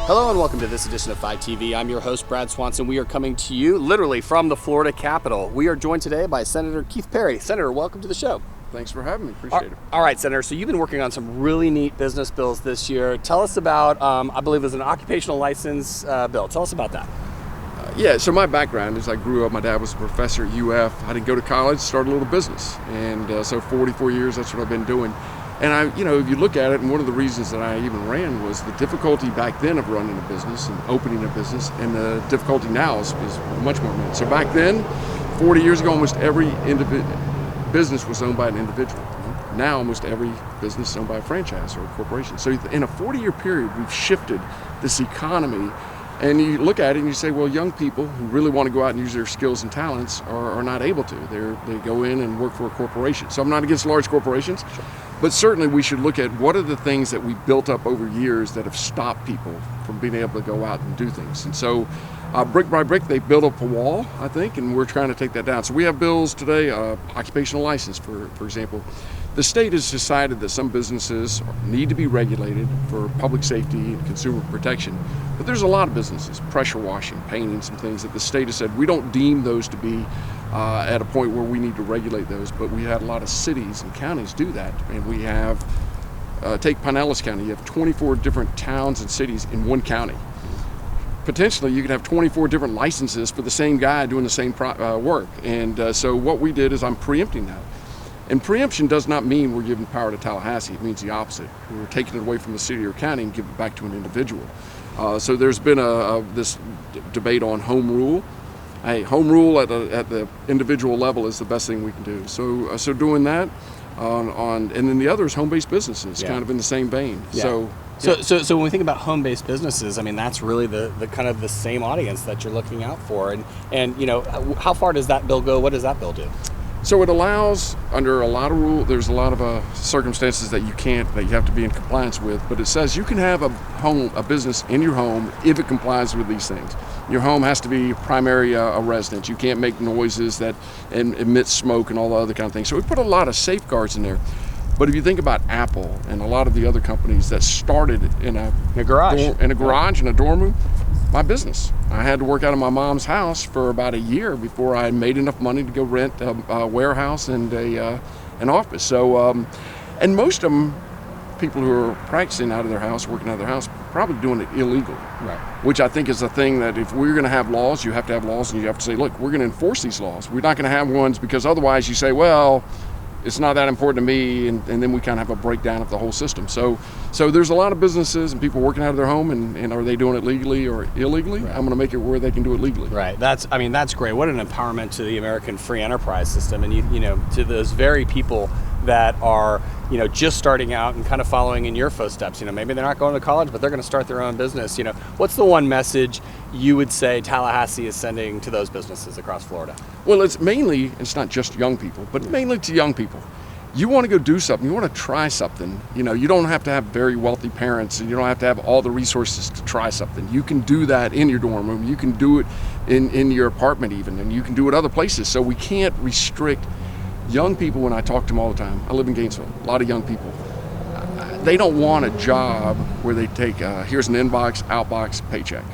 Hello and welcome to this edition of FiTV. I'm your host, Brad Swanson. We are coming to you literally from the Florida Capitol. We are joined today by Senator Keith Perry. Senator, welcome to the show. Thanks for having me. Appreciate it. All right, Senator, so you've been working on some really neat business bills this year. Tell us about, I believe it was an occupational license bill. Tell us about that. Yeah, so my background is I grew up, my dad was a professor at UF. I didn't go to college, started a little business. And so 44 years, that's what I've been doing. And if you look at it, and one of the reasons that I even ran was the difficulty back then of running a business and opening a business, and the difficulty now is much more immense. So back then, 40 years ago, almost every business was owned by an individual. Now almost every business is owned by a franchise or a corporation. So in a 40-year period, we've shifted this economy. And you look at it and you say, well, young people who really want to go out and use their skills and talents are not able to. They go in and work for a corporation. So I'm not against large corporations, but certainly we should look at what are the things that we built up over years that have stopped people from being able to go out and do things. And so brick by brick, they built up a wall, I think, and we're trying to take that down. So we have bills today, occupational license, for example. The state has decided that some businesses need to be regulated for public safety and consumer protection, but there's a lot of businesses, pressure washing, painting, some things that the state has said we don't deem those to be at a point where we need to regulate those, but we had a lot of cities and counties do that. And we have, take Pinellas County, you have 24 different towns and cities in one county. Potentially you could have 24 different licenses for the same guy doing the same work. And so what we did is I'm preempting that. And preemption does not mean we're giving power to Tallahassee. It means the opposite. We're taking it away from the city or county and give it back to an individual. So there's been this debate on home rule. Hey, home rule at the individual level is the best thing we can do. So doing that and then the other is home-based businesses, kind of in the same vein. Yeah. So when we think about home-based businesses, I mean, that's really the kind of the same audience that you're looking out for. And you know, how far does that bill go? What does that bill do? So it allows, under a lot of rules, there's a lot of circumstances that you have to be in compliance with, but it says you can have a business in your home if it complies with these things. Your home has to be primary a residence. You can't make noises that emit smoke and all the other kind of things. So we put a lot of safeguards in there. But if you think about Apple and a lot of the other companies that started in a garage, in a dorm room, my business. I had to work out of my mom's house for about a year before I made enough money to go rent a warehouse and an office. So, and most of them, people who are practicing out of their house, working out of their house, probably doing it illegally. Right. Which I think is a thing that if we're going to have laws, you have to have laws, and you have to say, look, we're going to enforce these laws. We're not going to have ones because otherwise you say, well, it's not that important to me, and then we kind of have a breakdown of the whole system. So there's a lot of businesses and people working out of their home, and are they doing it legally or illegally? Right. I'm going to make it where they can do it legally. Right. That's great. What an empowerment to the American free enterprise system, and you know, to those very people that are, you know, just starting out and kind of following in your footsteps. You know, maybe they're not going to college, but they're going to start their own business. You know, what's the one message you would say Tallahassee is sending to those businesses across Florida? Well, it's not just young people, but mainly to young people. You want to go do something, you want to try something. You know, you don't have to have very wealthy parents, and you don't have to have all the resources to try something. You can do that in your dorm room. You can do it in your apartment even, and you can do it other places. So we can't restrict young people. When I talk to them all the time, I live in Gainesville, a lot of young people, they don't want a job where they take, here's an inbox, outbox, paycheck.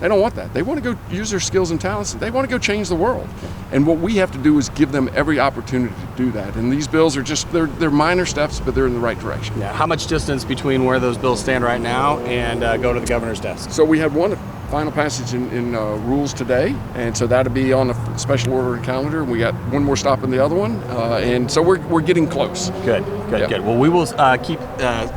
They don't want that. They want to go use their skills and talents. They want to go change the world. And what we have to do is give them every opportunity to do that. And these bills are just, they're minor steps, but they're in the right direction. Yeah. How much distance between where those bills stand right now and go to the governor's desk? So we had one final passage in rules today, and so that'll be on a special order and calendar. We got one more stop in the other one, and so we're getting close. Good. Well, we will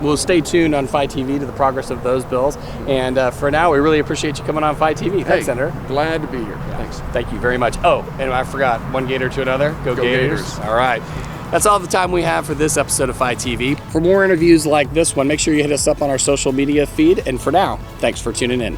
we'll stay tuned on FiTV to the progress of those bills, and for now, we really appreciate you coming on FiTV. Thanks, Senator. Glad to be here. Yeah. Thanks. Thank you very much. Oh, and I forgot, one gator to another. Go Gators. All right. That's all the time we have for this episode of FiTV. For more interviews like this one, make sure you hit us up on our social media feed. And for now, thanks for tuning in.